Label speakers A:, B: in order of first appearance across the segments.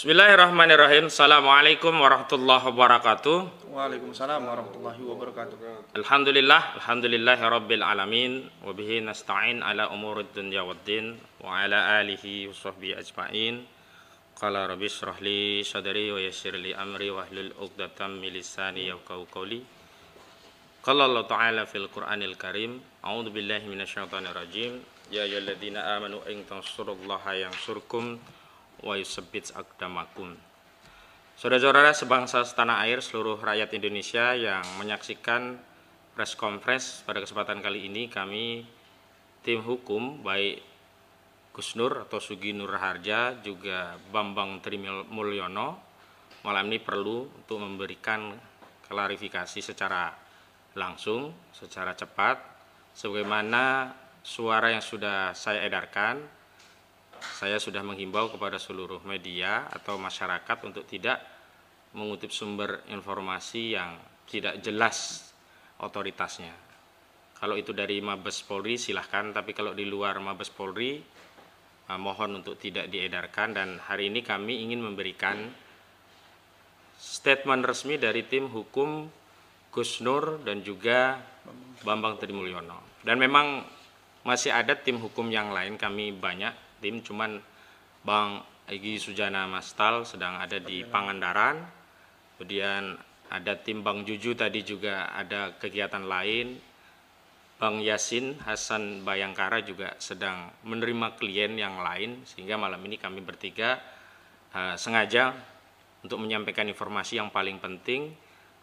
A: Bismillahirrahmanirrahim. Assalamualaikum warahmatullahi wabarakatuh.
B: Waalaikumsalam warahmatullahi wabarakatuh.
A: Alhamdulillahi rabbil alamin. Wabihi nasta'in ala umurid dunya waddin. Wa ala alihi wa sahbihi ajma'in. Qala rabbi syrah li sadri wa yassir li amri wa hlul uqdatam min lisani yafqahu qawli. Qala Allah ta'ala fil Qur'anil Karim. A'udzu billahi minasyaitonir rajim. Ya ayyuhalladzina amanu in tansurullaha yansurkum wa yusabbit aqdamakum. Saudara-saudara sebangsa setanah air, seluruh rakyat Indonesia yang menyaksikan press conference pada kesempatan kali ini, kami tim hukum baik Gus Nur atau Sugi Nur Harja juga Bambang Trimulyono malam ini perlu untuk memberikan klarifikasi secara langsung, secara cepat, sebagaimana suara yang sudah saya edarkan. Saya sudah menghimbau kepada seluruh media atau masyarakat untuk tidak mengutip sumber informasi yang tidak jelas otoritasnya. Kalau itu dari Mabes Polri silahkan, tapi kalau di luar Mabes Polri mohon untuk tidak diedarkan. Dan hari ini kami ingin memberikan statement resmi dari tim hukum Gus Nur dan juga Bambang Trimulyono. Dan memang masih ada tim hukum yang lain, kami banyak tim, cuman Bang Egy Sujana Mastal sedang ada di Pangandaran, kemudian ada tim Bang Juju tadi juga ada kegiatan lain, Bang Yasin Hasan Bayangkara juga sedang menerima klien yang lain, sehingga malam ini kami bertiga sengaja untuk menyampaikan informasi yang paling penting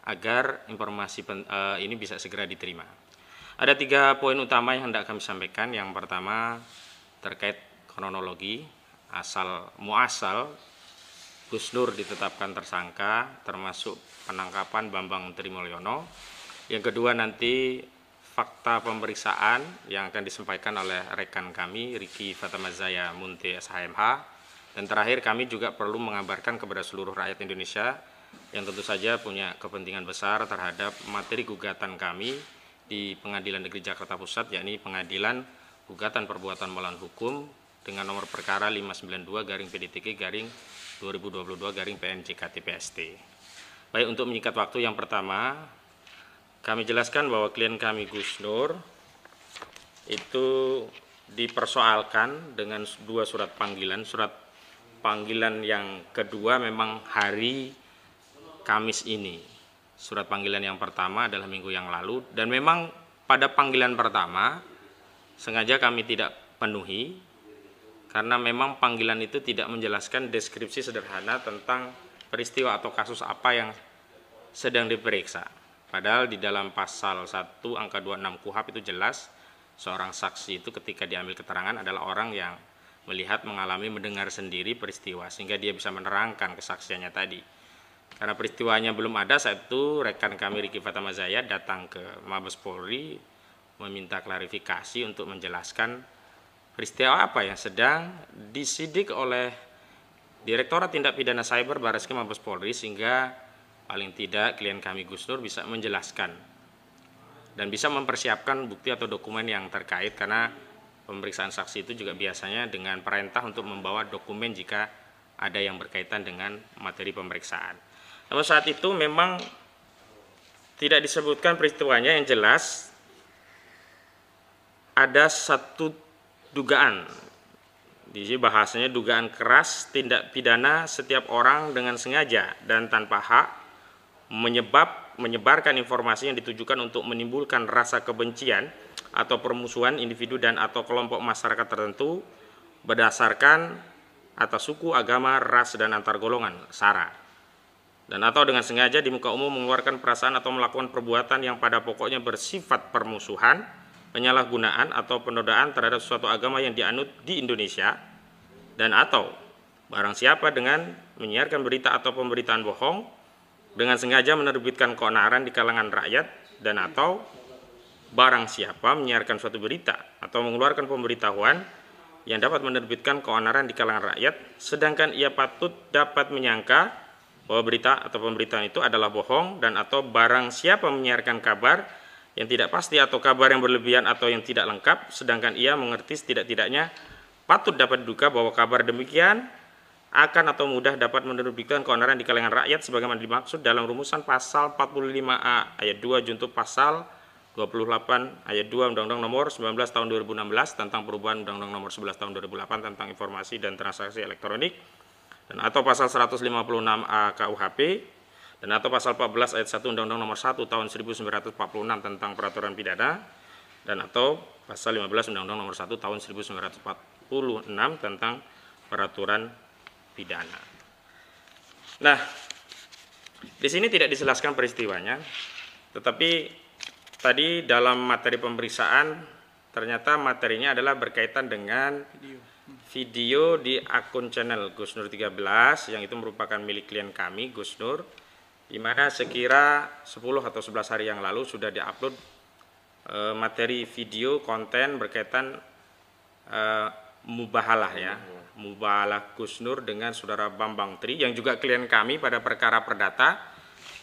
A: agar informasi ini bisa segera diterima. Ada 3 poin utama yang hendak kami sampaikan. Yang pertama terkait kronologi asal muasal Gus Nur ditetapkan tersangka termasuk penangkapan Bambang Trimulyono. Yang kedua nanti fakta pemeriksaan yang akan disampaikan oleh rekan kami Riki Fatamazaya Munte SHMH. Dan terakhir kami juga perlu mengabarkan kepada seluruh rakyat Indonesia yang tentu saja punya kepentingan besar terhadap materi gugatan kami di Pengadilan Negeri Jakarta Pusat, yakni Pengadilan Gugatan Perbuatan Melawan Hukum dengan nomor perkara 592-PDTK-2022-PNJK-TPST. Baik, untuk menyikat waktu, yang pertama kami jelaskan bahwa klien kami Gus Nur itu dipersoalkan dengan 2 surat panggilan. Surat panggilan yang kedua memang hari Kamis ini. Surat panggilan yang pertama adalah minggu yang lalu, dan memang pada panggilan pertama sengaja kami tidak penuhi karena memang panggilan itu tidak menjelaskan deskripsi sederhana tentang peristiwa atau kasus apa yang sedang diperiksa. Padahal di dalam pasal 1 angka 26 KUHP itu jelas seorang saksi itu ketika diambil keterangan adalah orang yang melihat, mengalami, mendengar sendiri peristiwa sehingga dia bisa menerangkan kesaksiannya tadi. Karena peristiwanya belum ada, saat itu rekan kami Riki Fatamazaya datang ke Mabes Polri meminta klarifikasi untuk menjelaskan peristiwa apa yang sedang disidik oleh Direktorat Tindak Pidana Cyber Barreskrim Mabes Polri, sehingga paling tidak klien kami Gus Nur bisa menjelaskan dan bisa mempersiapkan bukti atau dokumen yang terkait, karena pemeriksaan saksi itu juga biasanya dengan perintah untuk membawa dokumen jika ada yang berkaitan dengan materi pemeriksaan. Namun saat itu memang tidak disebutkan peristiwanya, yang jelas ada satu dugaan, di sini bahasanya dugaan keras tindak pidana setiap orang dengan sengaja dan tanpa hak menyebarkan informasi yang ditujukan untuk menimbulkan rasa kebencian atau permusuhan individu dan atau kelompok masyarakat tertentu berdasarkan atas suku, agama, ras, dan antar golongan, SARA, dan atau dengan sengaja di muka umum mengeluarkan perasaan atau melakukan perbuatan yang pada pokoknya bersifat permusuhan, penyalahgunaan atau penodaan terhadap suatu agama yang dianut di Indonesia, dan atau barang siapa dengan menyiarkan berita atau pemberitaan bohong dengan sengaja menerbitkan keonaran di kalangan rakyat, dan atau barang siapa menyiarkan suatu berita atau mengeluarkan pemberitahuan yang dapat menerbitkan keonaran di kalangan rakyat sedangkan ia patut dapat menyangka bahwa berita atau pemberitaan itu adalah bohong, dan atau barang siapa menyiarkan kabar yang tidak pasti atau kabar yang berlebihan atau yang tidak lengkap sedangkan ia mengerti setidak-tidaknya patut dapat diduga bahwa kabar demikian akan atau mudah dapat menerbitkan keonaran di kalangan rakyat sebagaimana dimaksud dalam rumusan pasal 45A ayat 2 junto pasal 28 ayat 2 Undang-Undang Nomor 19 Tahun 2016 tentang perubahan Undang-Undang Nomor 11 Tahun 2008 tentang informasi dan transaksi elektronik, dan atau pasal 156A KUHP, dan atau pasal 14 ayat 1 Undang-Undang Nomor 1 Tahun 1946 tentang peraturan pidana, dan atau pasal 15 Undang-Undang Nomor 1 Tahun 1946 tentang peraturan pidana. Nah, di sini tidak dijelaskan peristiwanya, tetapi tadi dalam materi pemeriksaan ternyata materinya adalah berkaitan dengan video di akun channel Gus Nur 13 yang itu merupakan milik klien kami Gus Nur, di mana sekira 10 atau 11 hari yang lalu sudah diupload materi video konten berkaitan mubahalah ya, mubahalah Gus Nur dengan saudara Bambang Tri yang juga klien kami pada perkara perdata.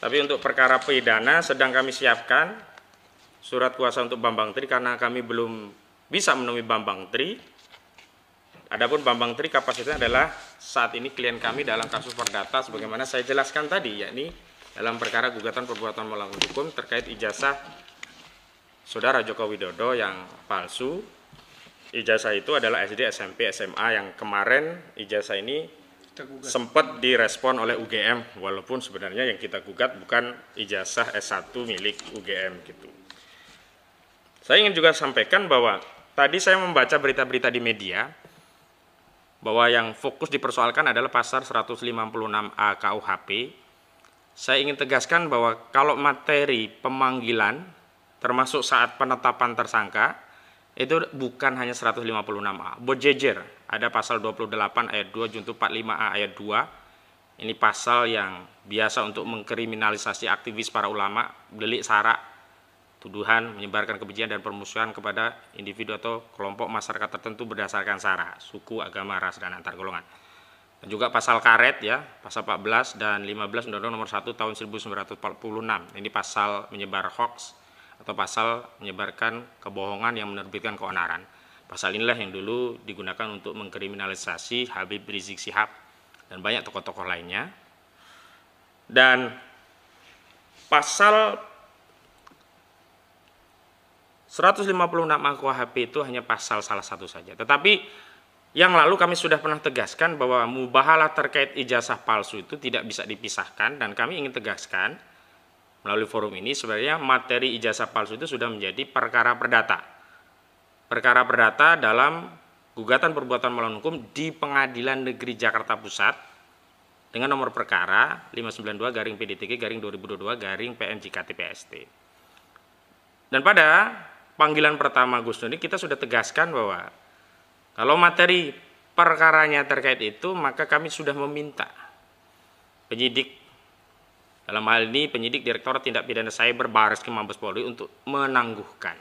A: Tapi untuk perkara pidana sedang kami siapkan surat kuasa untuk Bambang Tri karena kami belum bisa menemui Bambang Tri. Adapun Bambang Tri kapasitasnya adalah saat ini klien kami dalam kasus perdata sebagaimana saya jelaskan tadi, yakni dalam perkara gugatan perbuatan melawan hukum terkait ijazah saudara Joko Widodo yang palsu. Ijazah itu adalah SD, SMP, SMA yang kemarin ijazah ini sempat direspon oleh UGM, walaupun sebenarnya yang kita gugat bukan ijazah S1 milik UGM gitu. Saya ingin juga sampaikan bahwa tadi saya membaca berita-berita di media bahwa yang fokus dipersoalkan adalah pasal 156A KUHP. Saya ingin tegaskan bahwa kalau materi pemanggilan termasuk saat penetapan tersangka itu bukan hanya 156A, berjejer. Ada pasal 28 ayat 2 junto 45A ayat 2. Ini pasal yang biasa untuk mengkriminalisasi aktivis para ulama, delik sara, tuduhan menyebarkan kebencian dan permusuhan kepada individu atau kelompok masyarakat tertentu berdasarkan sara, suku, agama, ras, dan antar golongan. Dan juga pasal karet ya, pasal 14 dan 15 Undang-Undang Nomor 1 Tahun 1946. Ini pasal menyebar hoax atau pasal menyebarkan kebohongan yang menerbitkan keonaran. Pasal inilah yang dulu digunakan untuk mengkriminalisasi Habib Rizik Syihab dan banyak tokoh-tokoh lainnya. Dan pasal 156A KUHP itu hanya pasal salah satu saja. Tetapi yang lalu kami sudah pernah tegaskan bahwa mubahalah terkait ijazah palsu itu tidak bisa dipisahkan, dan kami ingin tegaskan melalui forum ini sebenarnya materi ijazah palsu itu sudah menjadi perkara perdata. Perkara perdata dalam gugatan perbuatan melawan hukum di Pengadilan Negeri Jakarta Pusat dengan nomor perkara 592-PDTG-2022-PN-JKT-PST. Dan pada panggilan pertama Gus Nur ini kita sudah tegaskan bahwa kalau materi perkaranya terkait itu, maka kami sudah meminta penyidik, dalam hal ini penyidik Direktorat Tindak Pidana Cyber Barreskrim Mabes Polri, untuk menangguhkan.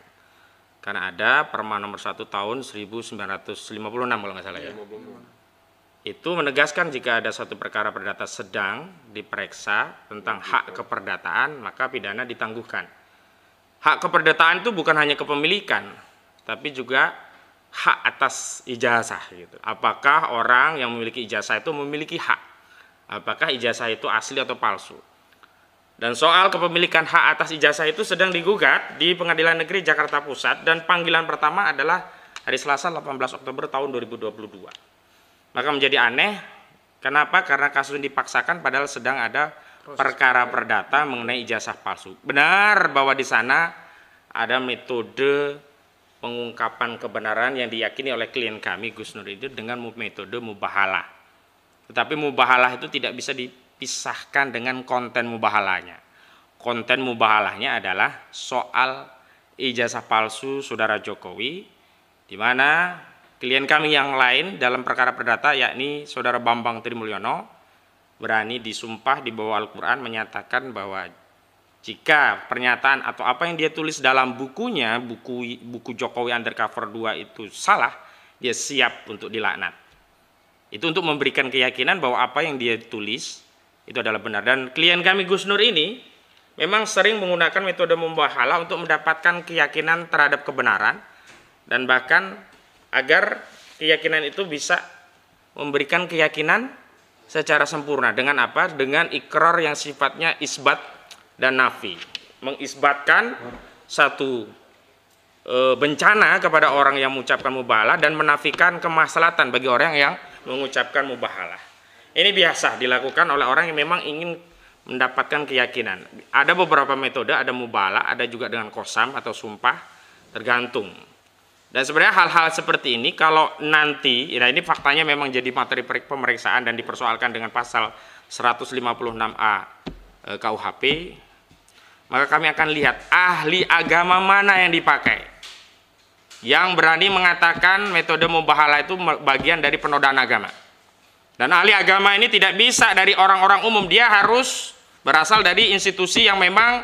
A: Karena ada Perma nomor 1 tahun 1956 kalau nggak salah ya. Itu menegaskan jika ada suatu perkara perdata sedang diperiksa tentang hak keperdataan, maka pidana ditangguhkan. Hak keperdataan itu bukan hanya kepemilikan, tapi juga hak atas ijazah gitu. Apakah orang yang memiliki ijazah itu memiliki hak? Apakah ijazah itu asli atau palsu? Dan soal kepemilikan hak atas ijazah itu sedang digugat di Pengadilan Negeri Jakarta Pusat, dan panggilan pertama adalah hari Selasa 18 Oktober tahun 2022. Maka menjadi aneh, kenapa? Karena kasus ini dipaksakan padahal sedang ada perkara perdata mengenai ijazah palsu. Benar bahwa di sana ada metode pengungkapan kebenaran yang diyakini oleh klien kami Gus Nur itu dengan metode mubahalah. Tetapi mubahalah itu tidak bisa dipisahkan dengan konten mubahalahnya. Konten mubahalahnya adalah soal ijazah palsu saudara Jokowi, di mana klien kami yang lain dalam perkara perdata yakni saudara Bambang Tri Mulyono berani disumpah di bawah Al-Quran menyatakan bahwa jika pernyataan atau apa yang dia tulis dalam bukunya, buku Jokowi Undercover 2 itu salah, dia siap untuk dilaknat. Itu untuk memberikan keyakinan bahwa apa yang dia tulis itu adalah benar. Dan klien kami Gus Nur ini memang sering menggunakan metode mubahalah untuk mendapatkan keyakinan terhadap kebenaran, dan bahkan agar keyakinan itu bisa memberikan keyakinan secara sempurna. Dengan apa? Dengan ikrar yang sifatnya isbat dan nafi. Mengisbatkan satu bencana kepada orang yang mengucapkan mubahalah dan menafikan kemaslahatan bagi orang yang mengucapkan mubahalah. Ini biasa dilakukan oleh orang yang memang ingin mendapatkan keyakinan. Ada beberapa metode, ada mubahalah, ada juga dengan qasam atau sumpah, tergantung. Dan sebenarnya hal-hal seperti ini kalau nanti, nah ini faktanya memang jadi materi pemeriksaan dan dipersoalkan dengan pasal 156A KUHP, maka kami akan lihat ahli agama mana yang dipakai, yang berani mengatakan metode mubahalah itu bagian dari penodaan agama. Dan ahli agama ini tidak bisa dari orang-orang umum, dia harus berasal dari institusi yang memang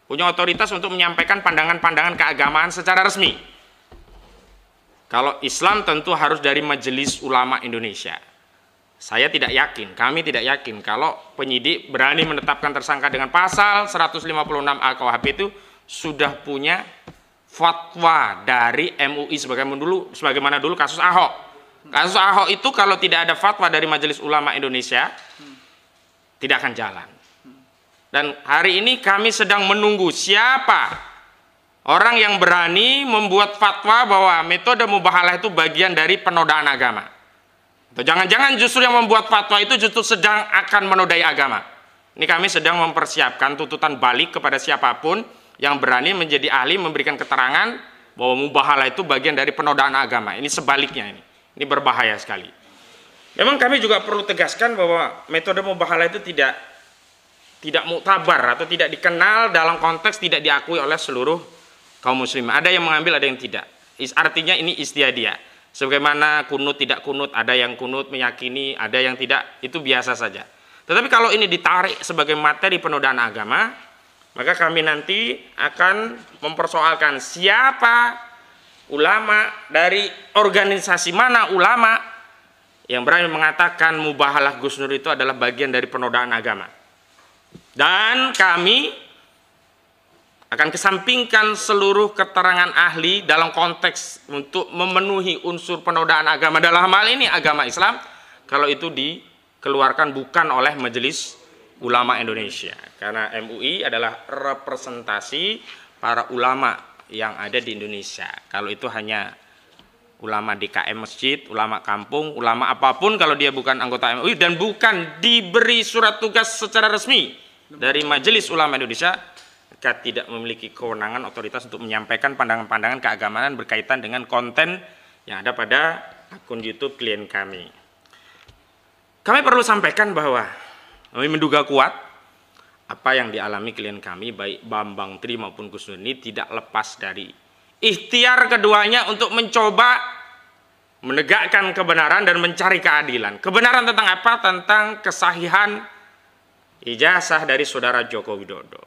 A: punya otoritas untuk menyampaikan pandangan-pandangan keagamaan secara resmi. Kalau Islam tentu harus dari Majelis Ulama Indonesia. Saya tidak yakin, kami tidak yakin kalau penyidik berani menetapkan tersangka dengan pasal 156A KUHP itu sudah punya fatwa dari MUI sebagaimana dulu kasus Ahok. Kasus Ahok itu kalau tidak ada fatwa dari Majelis Ulama Indonesia tidak akan jalan. Dan hari ini kami sedang menunggu siapa orang yang berani membuat fatwa bahwa metode mubahalah itu bagian dari penodaan agama. Atau jangan-jangan justru yang membuat fatwa itu justru sedang akan menodai agama. Ini kami sedang mempersiapkan tuntutan balik kepada siapapun yang berani menjadi ahli memberikan keterangan bahwa mubahalah itu bagian dari penodaan agama. Ini sebaliknya ini. Ini berbahaya sekali. Memang kami juga perlu tegaskan bahwa metode mubahalah itu tidak muktabar atau tidak dikenal dalam konteks tidak diakui oleh seluruh kaum muslimin. Ada yang mengambil, ada yang tidak. Artinya ini istiadiyah. Sebagaimana kunut tidak kunut, ada yang kunut meyakini, ada yang tidak, itu biasa saja. Tetapi kalau ini ditarik sebagai materi penodaan agama, maka kami nanti akan mempersoalkan siapa ulama, dari organisasi mana ulama yang berani mengatakan mubahalah Gus Nur itu adalah bagian dari penodaan agama. Dan kami akan kesampingkan seluruh keterangan ahli dalam konteks untuk memenuhi unsur penodaan agama dalam hal ini agama Islam, kalau itu dikeluarkan bukan oleh Majelis Ulama Indonesia, karena MUI adalah representasi para ulama yang ada di Indonesia. Kalau itu hanya ulama DKM masjid, ulama kampung, ulama apapun, kalau dia bukan anggota MUI dan bukan diberi surat tugas secara resmi dari Majelis Ulama Indonesia, maka tidak memiliki kewenangan otoritas untuk menyampaikan pandangan-pandangan keagamaan berkaitan dengan konten yang ada pada akun YouTube klien kami. Kami perlu sampaikan bahwa kami menduga kuat apa yang dialami klien kami baik Bambang Tri maupun Gus Nur ini tidak lepas dari ikhtiar keduanya untuk mencoba menegakkan kebenaran dan mencari keadilan. Kebenaran tentang apa? Tentang kesahihan ijazah dari saudara Joko Widodo.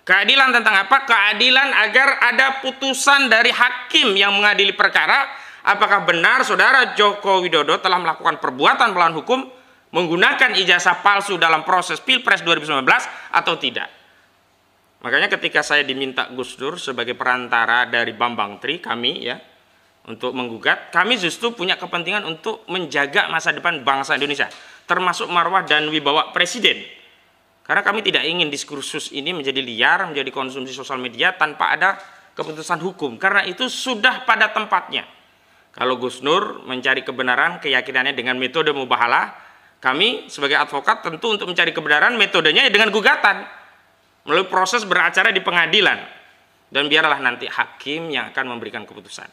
A: Keadilan tentang apa? Keadilan agar ada putusan dari hakim yang mengadili perkara apakah benar saudara Joko Widodo telah melakukan perbuatan melawan hukum menggunakan ijazah palsu dalam proses Pilpres 2019 atau tidak. Makanya ketika saya diminta Gus Dur sebagai perantara dari Bambang Tri kami ya untuk menggugat, kami justru punya kepentingan untuk menjaga masa depan bangsa Indonesia, termasuk marwah dan wibawa presiden. Karena kami tidak ingin diskursus ini menjadi liar, menjadi konsumsi sosial media tanpa ada keputusan hukum. Karena itu sudah pada tempatnya. Kalau Gus Nur mencari kebenaran keyakinannya dengan metode mubahalah, kami sebagai advokat tentu untuk mencari kebenaran metodenya dengan gugatan. Melalui proses beracara di pengadilan. Dan biarlah nanti hakim yang akan memberikan keputusan.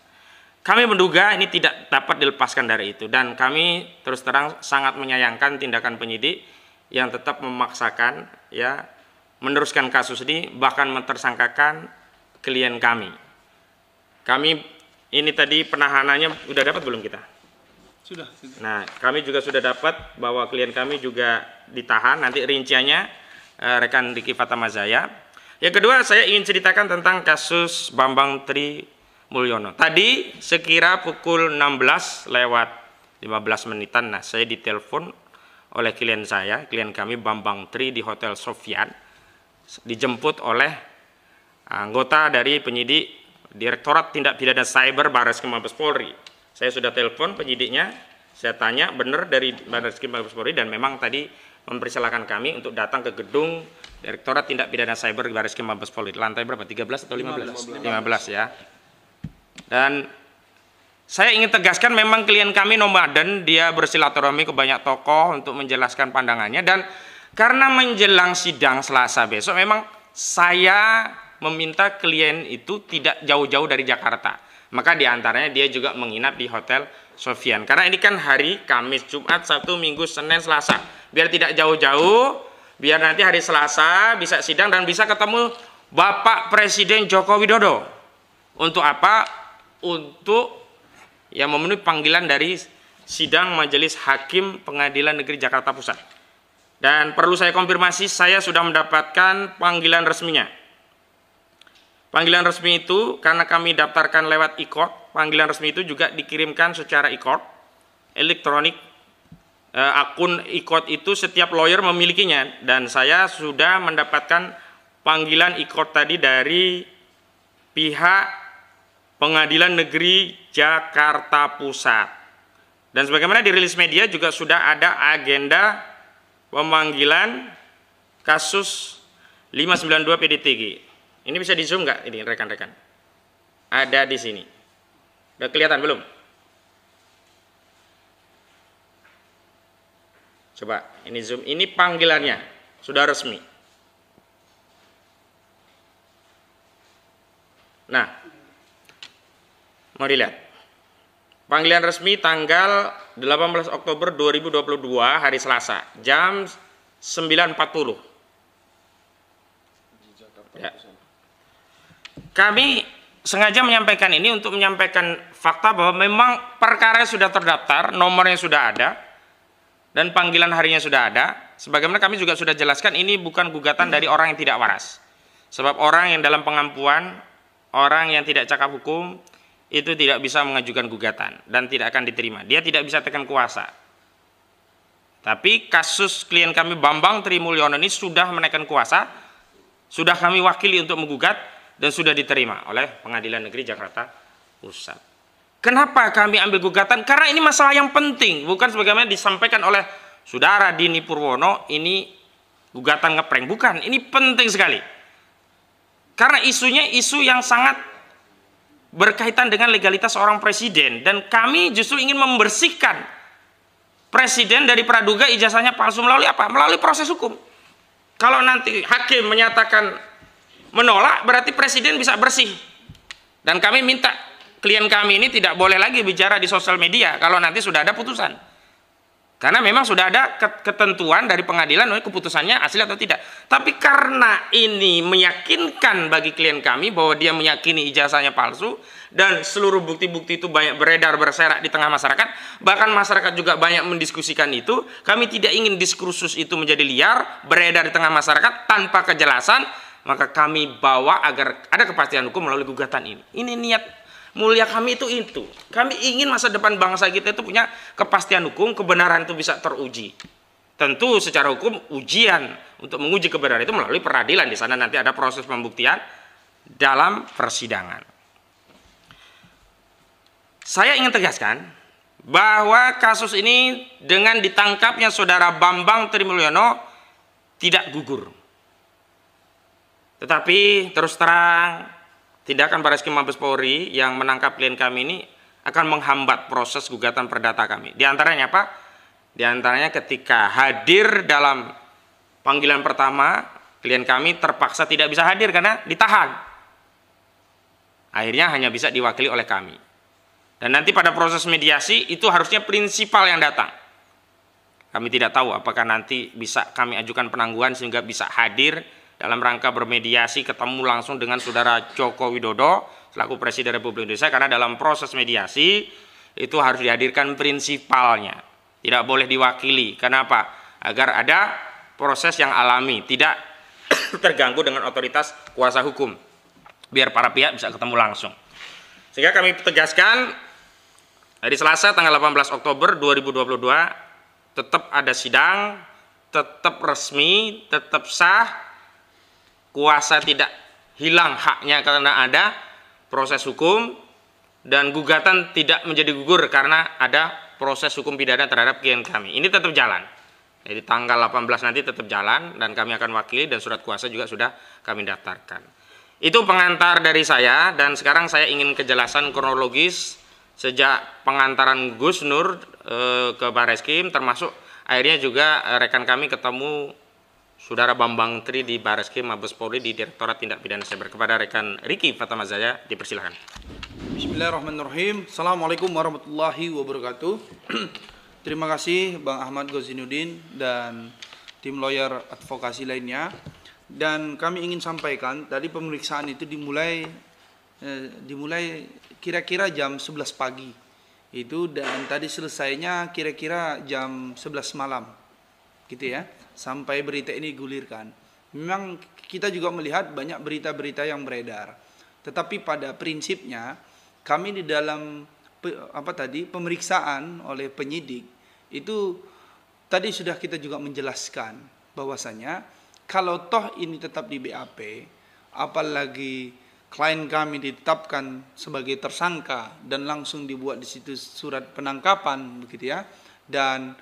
A: Kami menduga ini tidak dapat dilepaskan dari itu. Dan kami terus terang sangat menyayangkan tindakan penyidik yang tetap memaksakan ya meneruskan kasus ini, bahkan mentersangkakan klien kami. Kami ini tadi penahanannya sudah dapat belum kita?
B: Sudah.
A: Nah, kami juga sudah dapat bahwa klien kami juga ditahan. Nanti rinciannya rekan Diki Fatamazaya. Yang kedua, saya ingin ceritakan tentang kasus Bambang Tri Mulyono. Tadi sekira pukul 16 lewat 15 menitan, nah saya ditelepon oleh klien saya, klien kami Bambang Tri di Hotel Sofyan, dijemput oleh anggota dari penyidik Direktorat Tindak Pidana Cyber Barreskrim Mabes Polri. Saya sudah telepon penyidiknya, Saya tanya benar dari Barreskrim Mabes Polri, dan memang tadi mempersilahkan kami untuk datang ke gedung Direktorat Tindak Pidana Cyber Barreskrim Mabes Polri. Lantai berapa? 13 atau 15? 15 ya. Dan saya ingin tegaskan memang klien kami nomaden, dia bersilaturahmi ke banyak tokoh untuk menjelaskan pandangannya, dan karena menjelang sidang Selasa besok memang saya meminta klien itu tidak jauh-jauh dari Jakarta. Maka diantaranya dia juga menginap di Hotel Sofian. Karena ini kan hari Kamis, Jumat, Sabtu, Minggu, Senin, Selasa. Biar tidak jauh-jauh, biar nanti hari Selasa bisa sidang dan bisa ketemu Bapak Presiden Joko Widodo. Untuk apa? Untuk yang memenuhi panggilan dari sidang Majelis Hakim Pengadilan Negeri Jakarta Pusat. Dan perlu saya konfirmasi, saya sudah mendapatkan panggilan resminya. Panggilan resmi itu karena kami daftarkan lewat e-court, panggilan resmi itu juga dikirimkan secara e-court, elektronik. Akun e-court itu setiap lawyer memilikinya, dan saya sudah mendapatkan panggilan e-court tadi dari pihak Pengadilan Negeri Jakarta Pusat. Dan sebagaimana dirilis media juga sudah ada agenda pemanggilan kasus 592 PDTG. Ini bisa di zoom nggak ini rekan-rekan? Ada di sini. Udah kelihatan belum? Coba ini zoom. Ini panggilannya sudah resmi. Nah, mau dilihat. Panggilan resmi tanggal 18 Oktober 2022 hari Selasa jam 9.40. Ya. Kami sengaja menyampaikan ini untuk menyampaikan fakta bahwa memang perkara sudah terdaftar, nomornya sudah ada, dan panggilan harinya sudah ada. Sebagaimana kami juga sudah jelaskan, ini bukan gugatan dari orang yang tidak waras. Sebab orang yang dalam pengampuan, orang yang tidak cakap hukum, itu tidak bisa mengajukan gugatan dan tidak akan diterima. Dia tidak bisa tekan kuasa. Tapi kasus klien kami Bambang Trimulyono ini sudah menaikkan kuasa, sudah kami wakili untuk menggugat, dan sudah diterima oleh Pengadilan Negeri Jakarta Pusat. Kenapa kami ambil gugatan? Karena ini masalah yang penting, bukan sebagaimana disampaikan oleh Saudara Dini Purwono, ini gugatan ngeprank. Bukan, ini penting sekali. Karena isunya isu yang sangat berkaitan dengan legalitas seorang presiden, dan kami justru ingin membersihkan presiden dari praduga ijazahnya palsu melalui apa? Melalui proses hukum. Kalau nanti hakim menyatakan menolak, berarti presiden bisa bersih. Dan kami minta klien kami ini tidak boleh lagi bicara di sosial media kalau nanti sudah ada putusan. Karena memang sudah ada ketentuan dari pengadilan keputusannya asli atau tidak. Tapi karena ini meyakinkan bagi klien kami bahwa dia meyakini ijazahnya palsu, dan seluruh bukti-bukti itu banyak beredar berserak di tengah masyarakat, bahkan masyarakat juga banyak mendiskusikan itu, kami tidak ingin diskursus itu menjadi liar, beredar di tengah masyarakat tanpa kejelasan, maka kami bawa agar ada kepastian hukum melalui gugatan ini. Ini niat mulia kami itu. Kami ingin masa depan bangsa kita itu punya kepastian hukum, kebenaran itu bisa teruji. Tentu secara hukum ujian untuk menguji kebenaran itu melalui peradilan. Di sana nanti ada proses pembuktian dalam persidangan. Saya ingin tegaskan bahwa kasus ini dengan ditangkapnya Saudara Bambang Trimulyono tidak gugur. Tetapi terus terang, tindakan Barreskrim Mabes Polri yang menangkap klien kami ini akan menghambat proses gugatan perdata kami. Di antaranya apa? Di antaranya ketika hadir dalam panggilan pertama, klien kami terpaksa tidak bisa hadir karena ditahan. Akhirnya hanya bisa diwakili oleh kami. Dan nanti pada proses mediasi itu harusnya prinsipal yang datang. Kami tidak tahu apakah nanti bisa kami ajukan penangguhan sehingga bisa hadir dalam rangka bermediasi, ketemu langsung dengan Saudara Joko Widodo selaku Presiden Republik Indonesia, karena dalam proses mediasi itu harus dihadirkan prinsipalnya, tidak boleh diwakili. Kenapa? Agar ada proses yang alami, tidak terganggu dengan otoritas kuasa hukum, biar para pihak bisa ketemu langsung. Sehingga kami tegaskan hari Selasa tanggal 18 Oktober 2022 tetap ada sidang, tetap resmi, tetap sah, kuasa tidak hilang haknya karena ada proses hukum, dan gugatan tidak menjadi gugur karena ada proses hukum pidana terhadap klien kami. Ini tetap jalan. Jadi tanggal 18 nanti tetap jalan dan kami akan wakili dan surat kuasa juga sudah kami daftarkan. Itu pengantar dari saya dan sekarang saya ingin kejelasan kronologis sejak pengantaran Gus Nur ke Barreskrim, termasuk akhirnya juga rekan kami ketemu Saudara Bambang Tri di Barreskrim Mabes Polri di Direktorat Tindak Pidana Cyber. Kepada rekan Riki Fatamazaya dipersilakan.
B: Bismillahirrahmanirrahim. Assalamualaikum warahmatullahi wabarakatuh. Terima kasih Bang Ahmad Gozinuddin dan tim lawyer advokasi lainnya. Dan kami ingin sampaikan tadi pemeriksaan itu dimulai kira-kira jam 11 pagi itu, dan tadi selesainya kira-kira jam 11 malam gitu ya, sampai berita ini digulirkan. Memang kita juga melihat banyak berita-berita yang beredar, tetapi pada prinsipnya kami di dalam pemeriksaan oleh penyidik itu tadi sudah kita juga menjelaskan bahwasanya kalau toh ini tetap di BAP, apalagi klien kami ditetapkan sebagai tersangka dan langsung dibuat di situ surat penangkapan begitu ya, dan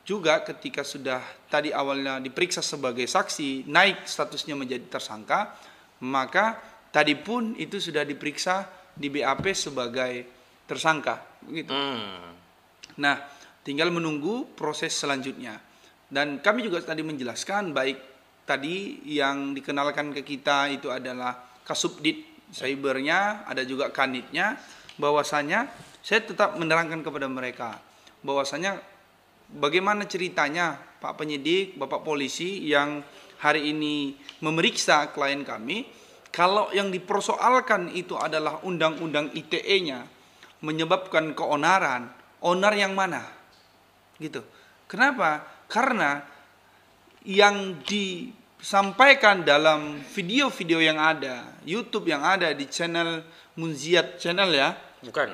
B: juga ketika sudah tadi awalnya diperiksa sebagai saksi naik statusnya menjadi tersangka, maka tadi pun itu sudah diperiksa di BAP sebagai tersangka begitu. Nah, tinggal menunggu proses selanjutnya. Dan kami juga tadi menjelaskan, baik tadi yang dikenalkan ke kita itu adalah Kasubdit Cybernya, ada juga Kanitnya, bahwasanya saya tetap menerangkan kepada mereka bahwasanya bagaimana ceritanya Pak Penyidik, Bapak Polisi yang hari ini memeriksa klien kami, kalau yang dipersoalkan itu adalah undang-undang ITE-nya menyebabkan keonaran, onar yang mana? Gitu. Kenapa? Karena yang disampaikan dalam video-video yang ada, YouTube yang ada di channel Munziat channel ya.
A: Bukan.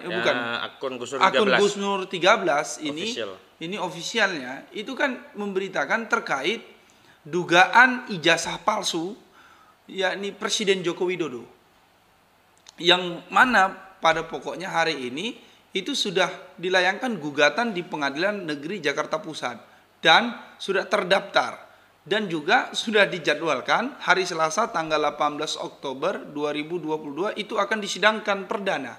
A: Akun Gus Nur 13.
B: Akun Gus Nur 13 ini
A: Official.
B: Ini ofisialnya itu kan memberitakan terkait dugaan ijazah palsu yakni Presiden Joko Widodo. Yang mana pada pokoknya hari ini itu sudah dilayangkan gugatan di Pengadilan Negeri Jakarta Pusat dan sudah terdaftar dan juga sudah dijadwalkan hari Selasa tanggal 18 Oktober 2022 itu akan disidangkan perdana.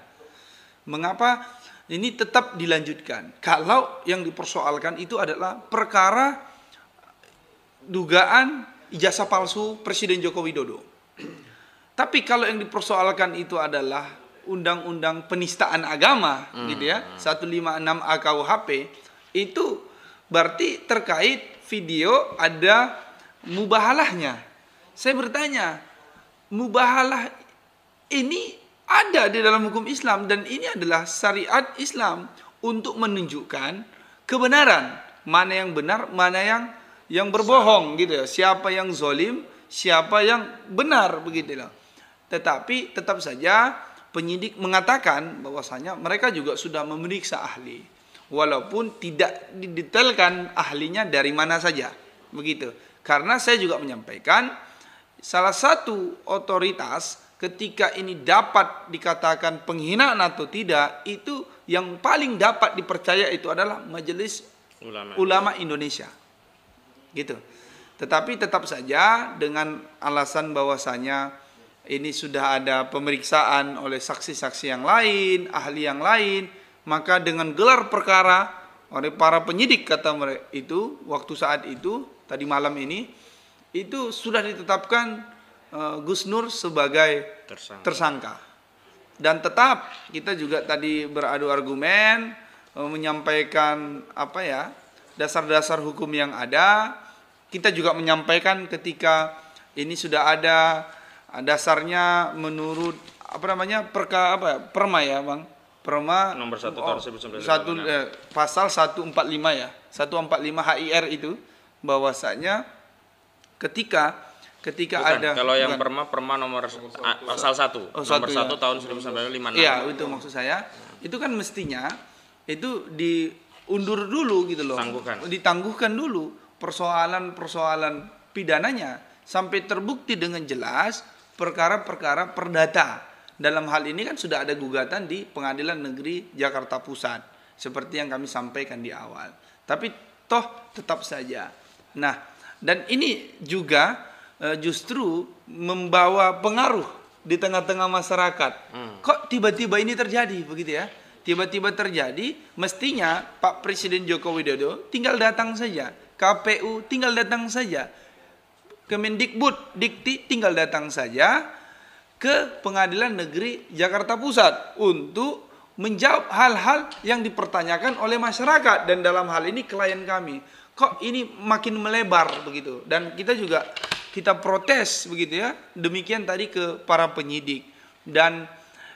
B: Mengapa ini tetap dilanjutkan? Kalau yang dipersoalkan itu adalah perkara dugaan ijazah palsu Presiden Joko Widodo. Tapi kalau yang dipersoalkan itu adalah undang-undang penistaan agama gitu ya, 156 AKUHP, itu berarti terkait video ada mubahalahnya. Saya bertanya, mubahalah ini ada di dalam hukum Islam dan ini adalah syariat Islam untuk menunjukkan kebenaran, mana yang benar, mana yang berbohong gitu ya. Siapa yang zalim, siapa yang benar begitu loh. Tetapi tetap saja penyidik mengatakan bahwasanya mereka juga sudah memeriksa ahli, walaupun tidak didetailkan ahlinya dari mana saja begitu. Karena saya juga menyampaikan salah satu otoritas ketika ini dapat dikatakan penghinaan atau tidak, itu yang paling dapat dipercaya itu adalah Majelis Ulama Indonesia gitu. Tetapi tetap saja dengan alasan bahwasanya ini sudah ada pemeriksaan oleh saksi-saksi yang lain, ahli yang lain, maka dengan gelar perkara oleh para penyidik kata mereka itu waktu saat itu tadi malam ini itu sudah ditetapkan Gus Nur sebagai tersangka. Dan tetap kita juga tadi beradu argumen, menyampaikan dasar-dasar hukum yang ada. Kita juga menyampaikan ketika ini sudah ada dasarnya menurut Perma ya Bang, Perma
A: nomor 1 tahun 1996.
B: Pasal 145 ya, 145 HIR itu bahwasanya ketika ada
A: kalau yang Perma nomor pasal 1 nomor 1 tahun 1956.
B: Iya, itu maksud saya. Itu kan mestinya itu diundur dulu gitu loh. Ditangguhkan dulu persoalan pidananya sampai terbukti dengan jelas perkara-perkara perdata. Dalam hal ini kan sudah ada gugatan di Pengadilan Negeri Jakarta Pusat. seperti yang kami sampaikan di awal. Tapi toh tetap saja. Nah, dan ini juga justru membawa pengaruh di tengah-tengah masyarakat. Kok tiba-tiba ini terjadi begitu ya? Tiba-tiba terjadi, mestinya Pak Presiden Joko Widodo tinggal datang saja, KPU tinggal datang saja, Kemendikbud, Dikti tinggal datang saja ke Pengadilan Negeri Jakarta Pusat untuk menjawab hal-hal yang dipertanyakan oleh masyarakat, dan dalam hal ini klien kami. Kok ini makin melebar begitu, dan kita protes begitu ya. Demikian tadi ke para penyidik, dan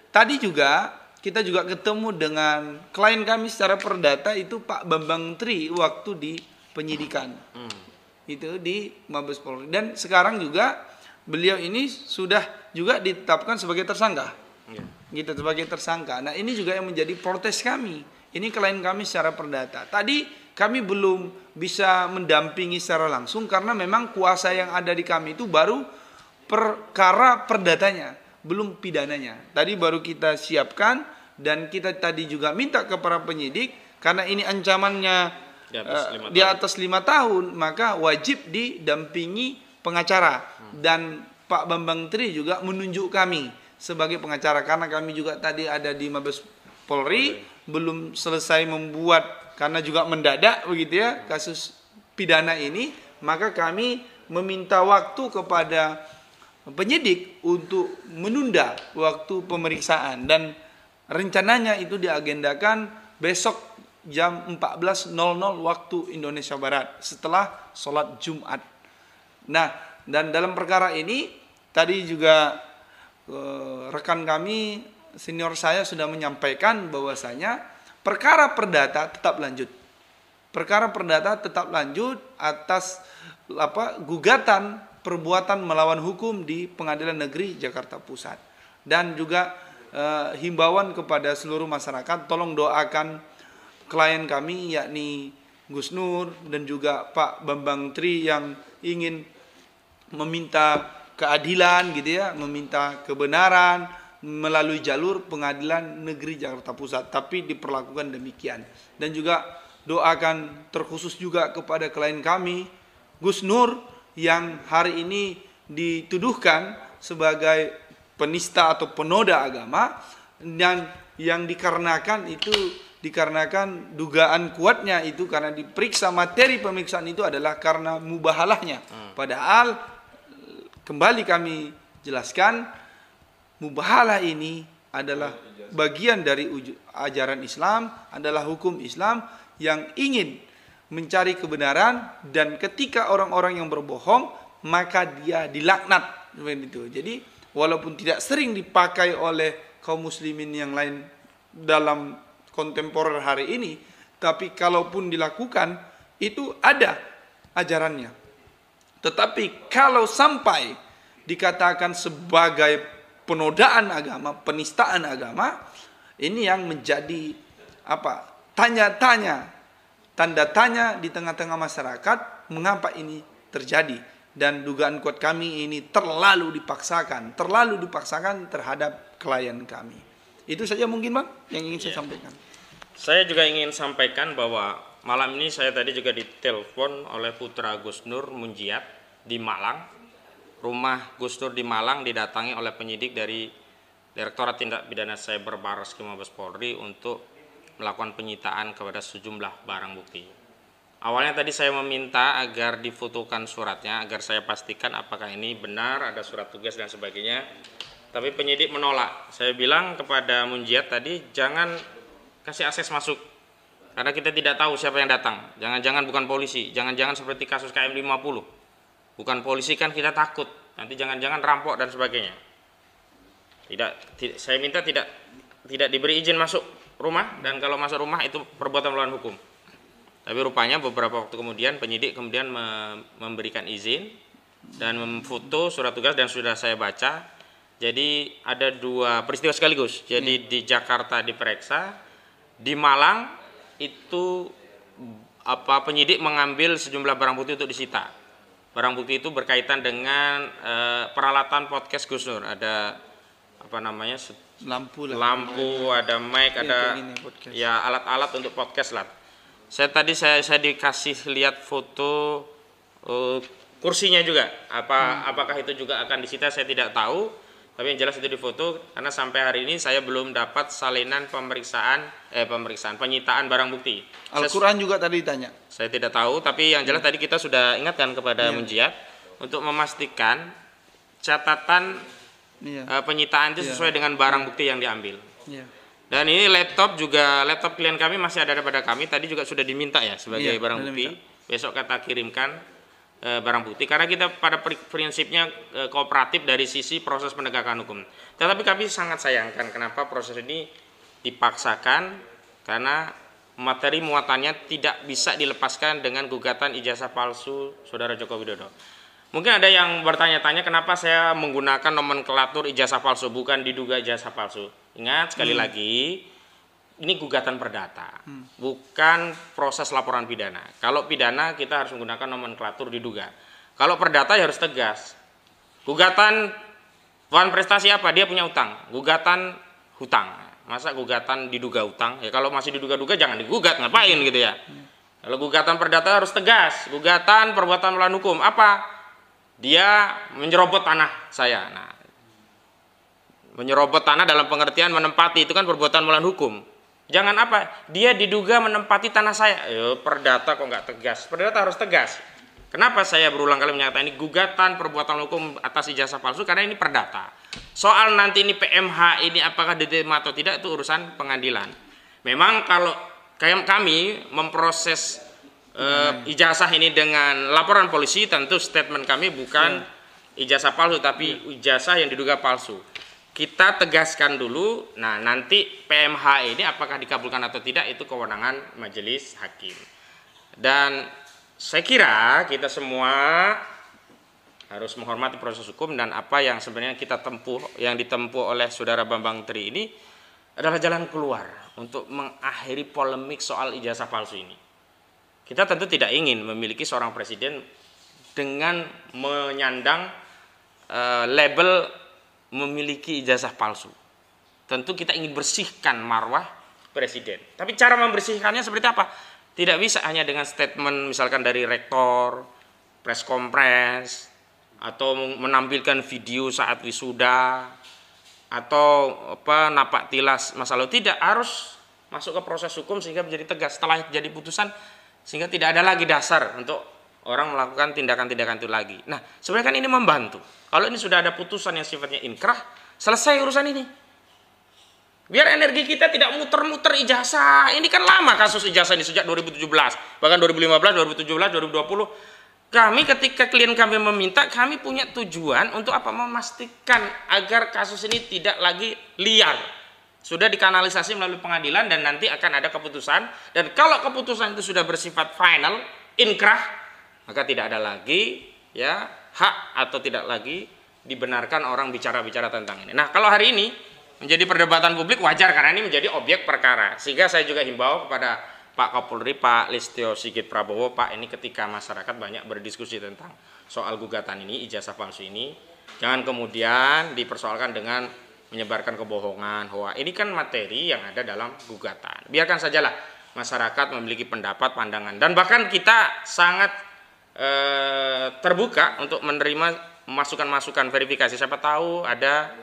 B: tadi juga kita juga ketemu dengan klien kami secara perdata itu Pak Bambang Tri waktu di penyidikan. Itu di Mabes Polri, dan sekarang juga beliau ini sudah juga ditetapkan sebagai tersangka. Gitu, sebagai tersangka. Nah, ini juga yang menjadi protes kami. Ini klien kami secara perdata. Tadi kami belum bisa mendampingi secara langsung karena memang kuasa yang ada di kami itu baru perkara perdatanya, belum pidananya. Tadi baru kita siapkan, dan kita tadi juga minta ke para penyidik karena ini ancamannya di atas 5 tahun, maka wajib didampingi pengacara. Dan Pak Bambang Tri juga menunjuk kami sebagai pengacara karena kami juga tadi ada di Mabes Polri, belum selesai membuat karena juga mendadak begitu ya kasus pidana ini, maka kami meminta waktu kepada penyidik untuk menunda waktu pemeriksaan, dan rencananya itu diagendakan besok jam 14.00 waktu Indonesia Barat setelah sholat Jumat. Nah, dan dalam perkara ini tadi juga rekan kami senior saya sudah menyampaikan bahwasanya perkara perdata tetap lanjut. Perkara perdata tetap lanjut atas gugatan perbuatan melawan hukum di Pengadilan Negeri Jakarta Pusat. Dan juga himbauan kepada seluruh masyarakat, tolong doakan klien kami yakni Gus Nur dan juga Pak Bambang Tri yang ingin meminta keadilan gitu ya, meminta kebenaran melalui jalur Pengadilan Negeri Jakarta Pusat, tapi diperlakukan demikian. Dan juga doakan terkhusus juga kepada klien kami Gus Nur yang hari ini dituduhkan sebagai penista atau penoda agama, dan yang dikarenakan dugaan kuatnya itu karena diperiksa, materi pemeriksaan itu adalah karena mubahalahnya. Padahal kembali kami jelaskan, mubahalah ini adalah bagian dari ajaran Islam, adalah hukum Islam yang ingin mencari kebenaran, dan ketika orang-orang yang berbohong maka dia dilaknat begitu. Jadi walaupun tidak sering dipakai oleh kaum muslimin yang lain dalam kontemporer hari ini, tapi kalaupun dilakukan itu ada ajarannya. Tetapi kalau sampai dikatakan sebagai penodaan agama, penistaan agama, ini yang menjadi tanda tanya di tengah-tengah masyarakat, mengapa ini terjadi. Dan dugaan kuat kami ini terlalu dipaksakan terhadap klien kami. Itu saja mungkin Bang yang ingin saya sampaikan.
A: Saya juga ingin sampaikan bahwa malam ini saya tadi juga ditelepon oleh putra Gus Nur Munjiat di Malang. Rumah Gus Nur di Malang didatangi oleh penyidik dari Direktorat Tindak Pidana Cyber Barreskrim Mabes Polri untuk melakukan penyitaan kepada sejumlah barang bukti. Awalnya tadi saya meminta agar difotokan suratnya, agar saya pastikan apakah ini benar, ada surat tugas dan sebagainya. Tapi penyidik menolak. Saya bilang kepada Munjiat tadi, jangan kasih akses masuk. Karena kita tidak tahu siapa yang datang. Jangan-jangan bukan polisi. Jangan-jangan seperti kasus KM50. Bukan polisi kan kita takut. Nanti jangan-jangan rampok dan sebagainya. Saya minta tidak diberi izin masuk rumah, dan kalau masuk rumah itu perbuatan melawan hukum. Tapi rupanya beberapa waktu kemudian penyidik memberikan izin dan memfoto surat tugas, dan sudah saya baca. Jadi ada 2 peristiwa sekaligus. Jadi di Jakarta diperiksa, di Malang itu penyidik mengambil sejumlah barang bukti untuk disita. Barang bukti itu berkaitan dengan peralatan podcast Gus Nur. Ada
B: lampu lah.
A: lampu, ada mic, ada
B: kayak gini, podcast.
A: ya alat-alat untuk podcast lah. Saya dikasih lihat foto kursinya juga. Apakah itu juga akan disita saya tidak tahu. Tapi yang jelas itu difoto karena sampai hari ini saya belum dapat salinan penyitaan barang bukti.
B: Al-Quran juga tadi ditanya.
A: Saya tidak tahu, tapi yang jelas tadi kita sudah ingatkan kepada Munjiat untuk memastikan catatan penyitaan itu sesuai dengan barang bukti yang diambil.
B: Iya.
A: Dan ini laptop klien kami masih ada pada kami. Tadi juga sudah diminta ya sebagai barang bukti. Besok kita kirimkan barang bukti karena kita pada prinsipnya kooperatif dari sisi proses penegakan hukum. Tetapi kami sangat sayangkan kenapa proses ini dipaksakan karena materi muatannya tidak bisa dilepaskan dengan gugatan ijazah palsu Saudara Joko Widodo. Mungkin ada yang bertanya-tanya kenapa saya menggunakan nomenklatur ijazah palsu bukan diduga ijazah palsu. Ingat sekali lagi ini gugatan perdata, bukan proses laporan pidana. Kalau pidana kita harus menggunakan nomenklatur diduga. Kalau perdata ya harus tegas. Gugatan Wan prestasi apa? Dia punya utang. Gugatan hutang. Masa gugatan diduga utang? Ya kalau masih diduga-duga jangan digugat, ngapain gitu ya. Kalau gugatan perdata harus tegas. Gugatan perbuatan melawan hukum apa? Dia menyerobot tanah saya. Nah, menyerobot tanah dalam pengertian menempati itu kan perbuatan melawan hukum. Jangan apa? Dia diduga menempati tanah saya. Perdata kok nggak tegas? Perdata harus tegas. Kenapa saya berulang kali menyatakan ini gugatan perbuatan hukum atas ijazah palsu? Karena ini perdata. Soal nanti ini PMH ini apakah diterima atau tidak itu urusan pengadilan. Memang kalau kami memproses ijazah ini dengan laporan polisi, tentu statement kami bukan ijazah palsu tapi ijazah yang diduga palsu. Kita tegaskan dulu, nah nanti PMH ini apakah dikabulkan atau tidak itu kewenangan majelis hakim. Dan saya kira kita semua harus menghormati proses hukum dan apa yang sebenarnya kita tempuh, yang ditempuh oleh Saudara Bambang Tri ini adalah jalan keluar untuk mengakhiri polemik soal ijazah palsu ini. Kita tentu tidak ingin memiliki seorang presiden dengan menyandang label memiliki ijazah palsu. Tentu kita ingin bersihkan marwah presiden. Tapi cara membersihkannya seperti apa? Tidak bisa hanya dengan statement misalkan dari rektor, press conference, atau menampilkan video saat wisuda, atau napak tilas masalah. Tidak, harus masuk ke proses hukum sehingga menjadi tegas. Setelah jadi putusan sehingga tidak ada lagi dasar untuk orang melakukan tindakan-tindakan itu lagi. Nah, sebenarnya kan ini membantu. Kalau ini sudah ada putusan yang sifatnya inkrah, selesai urusan ini. Biar energi kita tidak muter-muter ijazah. Ini kan lama kasus ijazah ini sejak 2017, bahkan 2015, 2017, 2020. Kami ketika klien kami meminta, kami punya tujuan untuk apa? Memastikan agar kasus ini tidak lagi liar. Sudah dikanalisasi melalui pengadilan dan nanti akan ada keputusan. Dan kalau keputusan itu sudah bersifat final, inkrah, maka tidak ada lagi hak atau tidak lagi dibenarkan orang bicara-bicara tentang ini. Nah, kalau hari ini menjadi perdebatan publik wajar karena ini menjadi objek perkara. Sehingga saya juga himbau kepada Pak Kapolri, Pak Listio Sigit Prabowo, Pak, ini ketika masyarakat banyak berdiskusi tentang soal gugatan ini, ijazah palsu ini, jangan kemudian dipersoalkan dengan menyebarkan kebohongan, hoax. Ini kan materi yang ada dalam gugatan. Biarkan sajalah masyarakat memiliki pendapat, pandangan, dan bahkan kita sangat terbuka untuk menerima masukan-masukan verifikasi. Siapa tahu ada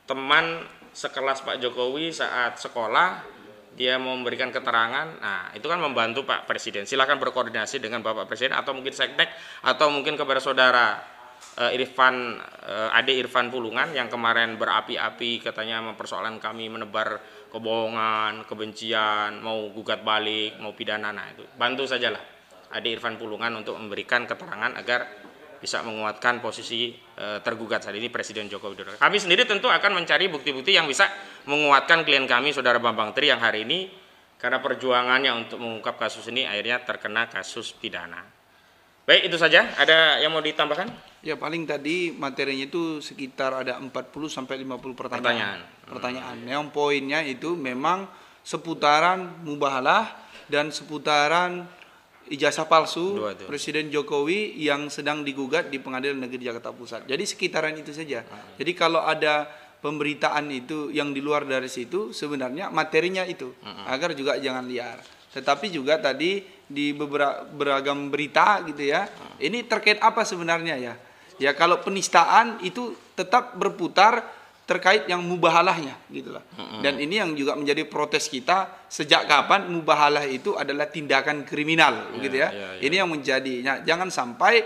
A: teman sekelas Pak Jokowi saat sekolah dia mau memberikan keterangan. Nah, itu kan membantu Pak Presiden. Silakan berkoordinasi dengan Bapak Presiden atau mungkin Seknek atau mungkin kepada Saudara Ade Irfan Pulungan yang kemarin berapi-api katanya mempersoalan kami menebar kebohongan, kebencian, mau gugat balik, mau pidana. Nah, itu bantu sajalah Ade Irfan Pulungan untuk memberikan keterangan agar bisa menguatkan posisi tergugat saat ini Presiden Joko Widodo. Kami sendiri tentu akan mencari bukti-bukti yang bisa menguatkan klien kami Saudara Bambang Tri yang hari ini karena perjuangannya untuk mengungkap kasus ini akhirnya terkena kasus pidana. Baik, itu saja. Ada yang mau ditambahkan?
B: Ya, paling tadi materinya itu sekitar ada 40 sampai 50 pertanyaan. Yang poinnya itu memang seputaran mubahalah dan seputaran ijazah palsu Presiden Jokowi yang sedang digugat di Pengadilan Negeri Jakarta Pusat. Jadi sekitaran itu saja. Jadi kalau ada pemberitaan itu yang di luar dari situ sebenarnya materinya itu agar juga jangan liar. Tetapi juga tadi di beberapa beragam berita gitu ya, ini terkait apa sebenarnya ya? Ya kalau penistaan itu tetap berputar terkait yang mubahalahnya gitulah. Dan ini yang juga menjadi protes kita, sejak kapan mubahalah itu adalah tindakan kriminal gitu ya. Ini yang menjadi, jangan sampai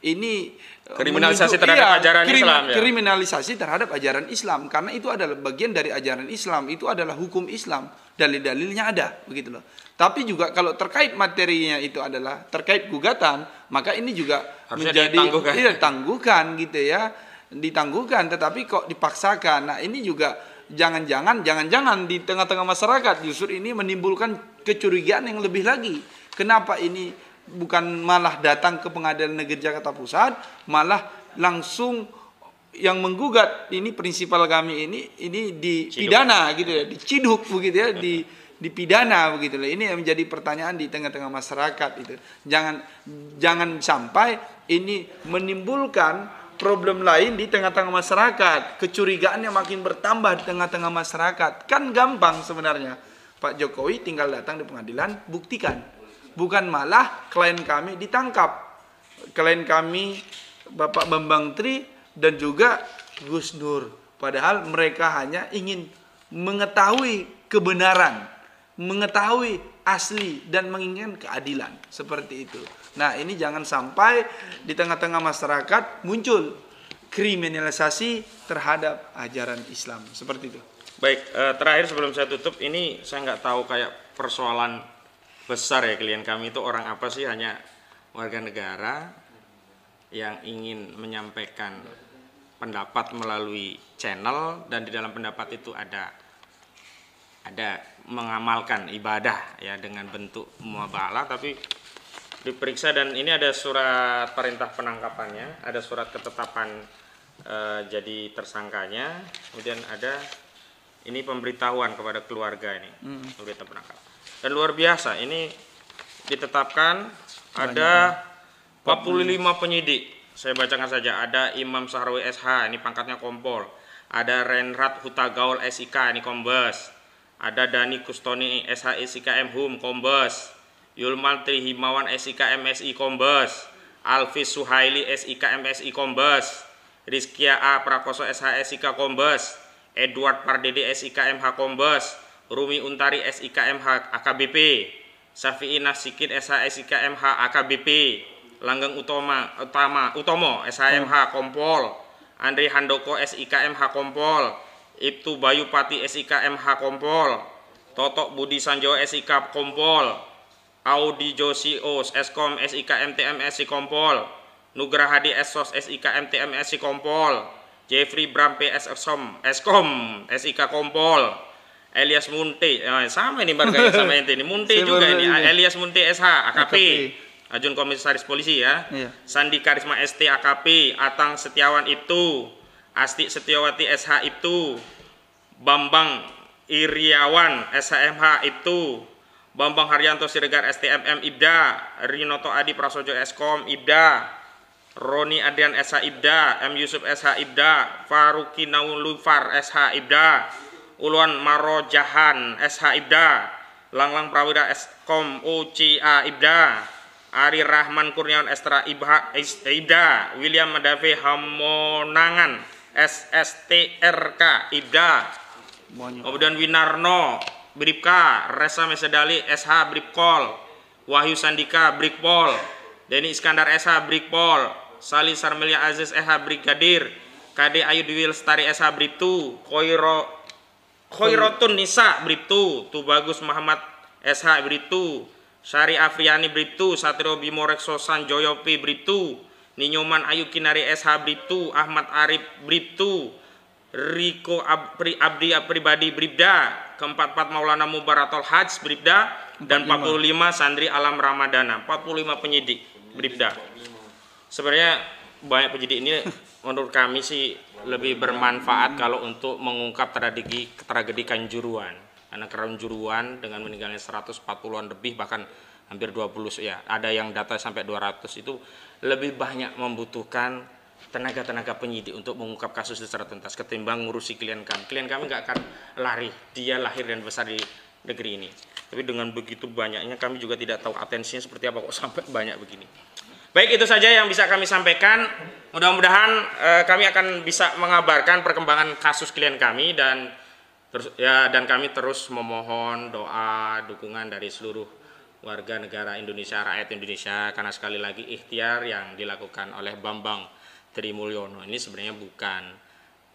B: ini
A: kriminalisasi terhadap ajaran Islam ya.
B: Kriminalisasi terhadap ajaran Islam, karena itu adalah bagian dari ajaran Islam, itu adalah hukum Islam, dalil-dalilnya ada begitu loh. Tapi juga kalau terkait materinya itu adalah terkait gugatan, maka ini juga harusnya menjadi ditangguhkan gitu ya. Ditangguhkan, tetapi kok dipaksakan. Nah ini juga jangan-jangan di tengah-tengah masyarakat justru ini menimbulkan kecurigaan yang lebih lagi. Kenapa ini bukan malah datang ke Pengadilan Negeri Jakarta Pusat, malah langsung yang menggugat ini prinsipal kami ini dipidana gitu ya, diciduk begitu ya, dipidana begitu loh. Ini yang menjadi pertanyaan di tengah-tengah masyarakat itu. Jangan sampai ini menimbulkan problem lain di tengah-tengah masyarakat, kecurigaan yang makin bertambah di tengah-tengah masyarakat. Kan gampang sebenarnya, Pak Jokowi tinggal datang di pengadilan, buktikan. Bukan malah klien kami ditangkap, klien kami Bapak Bambang Tri dan juga Gus Nur. Padahal mereka hanya ingin mengetahui kebenaran, mengetahui asli dan menginginkan keadilan, seperti itu. Nah ini jangan sampai di tengah-tengah masyarakat muncul kriminalisasi terhadap ajaran Islam, seperti itu.
A: Baik, terakhir sebelum saya tutup, ini saya nggak tahu kayak persoalan besar ya, klien kami itu orang apa sih, hanya warga negara yang ingin menyampaikan pendapat melalui channel, dan di dalam pendapat itu ada mengamalkan ibadah ya dengan bentuk muamalah, tapi diperiksa, dan ini ada surat perintah penangkapannya, ada surat ketetapan jadi tersangkanya, kemudian ada ini pemberitahuan kepada keluarga ini, berita penangkapan. Dan luar biasa, ini ditetapkan ada 45 penyidik. Saya bacakan saja, ada Imam Sahrawi SH, ini pangkatnya Kompol. Ada Renrat Hutagaul SIK, ini Kombes. Ada Dani Kustoni SH SIKM Hum, Kombes. Yulmal Trihimawan SIK MSI Kombes, Alfis Suhaili SIK MSI Kombes, Rizkia A Prakoso SH SIK Kombes, Edward Pardede SIK MH Kombes, Rumi Untari SIK MH AKBP, Safi'i Nasikin SH SIK MH AKBP, Langgeng Utomo SH MH Kompol, Andri Handoko SIK MH Kompol, Ibtu Bayupati SIK MH Kompol, Totok Budi Sanjo SIK Kompol, Audi Josios Eskom SIK MTMSI Kompol, Nugrahadi Esos SIK MTMSI Kompol, Jeffrey Brampe Eskom SIK Kompol, Elias Munte, sama ini barangkali sama ini Munte juga ini, Elias Munte SH AKP, Ajun Komisaris Polisi ya, Sandi Karisma ST AKP, Atang Setiawan itu, Asti Setiawati SH itu, Bambang Iriawan SHMH itu, Bambang Haryanto Siregar STMM IBDA, Rinoto Adi Prasojo Eskom IBDA, Roni Adrian SH IBDA, M Yusuf SH IBDA, Faruki Naulufar SH IBDA, Uluan Marojahan SH IBDA, Langlang Prawira Eskom UCA IBDA, Ari Rahman Kurniawan Estra IBDA, William Madave Hamonangan SSTRK IBDA, kemudian Winarno Bribka, Resa Mesedali SH Bribkol, Wahyu Sandika Brigpol, Deni Iskandar SH Brigpol, Sali Sarmelia Aziz SH Brigadir, KD Ayu Dwi Lestari SH Bribtu, Khoirotun Nisa Bribtu, Tubagus Muhammad SH Bribtu, Syari Afriani Bribtu, Satrio Bimo Rekso Sanjoyopi Bribtu, Ninyoman Ayu Kinari SH Bribtu, Ahmad Arif Bribtu, Riko Abdi Pribadi Bribda, ke-44 Maulana Mubaratol Haj Bribda, dan 45 Sandri Alam Ramadana, 45 penyidik Bribda. Sebenarnya banyak penyidik ini menurut kami sih lebih bermanfaat kalau untuk mengungkap tragedi Kanjuruhan. Karena Kanjuruhan dengan meninggalnya 140-an lebih, bahkan hampir 20 ya, ada yang data sampai 200, itu lebih banyak membutuhkan tenaga-tenaga penyidik untuk mengungkap kasus secara tuntas ketimbang ngurusi klien kami. Klien kami nggak akan lari, dia lahir dan besar di negeri ini. Tapi dengan begitu banyaknya kami juga tidak tahu atensinya seperti apa kok sampai banyak begini. Baik, itu saja yang bisa kami sampaikan. Mudah-mudahan kami akan bisa mengabarkan perkembangan kasus klien kami dan kami terus memohon doa dukungan dari seluruh warga negara Indonesia, rakyat Indonesia, karena sekali lagi ikhtiar yang dilakukan oleh Bambang Trimulyono ini sebenarnya bukan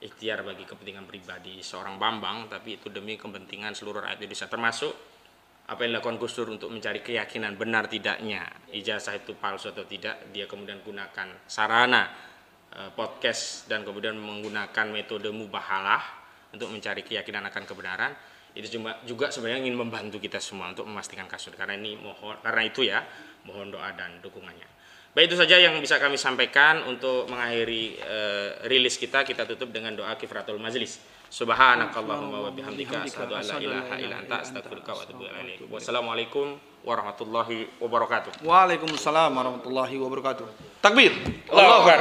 A: ikhtiar bagi kepentingan pribadi seorang Bambang, tapi itu demi kepentingan seluruh rakyat Indonesia, termasuk apa yang dilakukan Gus Dur untuk mencari keyakinan benar tidaknya ijazah itu palsu atau tidak. Dia kemudian gunakan sarana podcast dan kemudian menggunakan metode mubahalah untuk mencari keyakinan akan kebenaran. Itu juga sebenarnya ingin membantu kita semua untuk memastikan kasus. Karena itu ya mohon doa dan dukungannya. Baik, itu saja yang bisa kami sampaikan. Untuk mengakhiri rilis kita tutup dengan doa kifaratul majlis. Subhanakallahumma wa bihamdika asyhadu an la ilaha illa anta astaghfiruka wa atubu ilaik. Wassalamualaikum warahmatullahi wabarakatuh.
B: Waalaikumsalam warahmatullahi wabarakatuh. Takbir.
A: Allahu Akbar.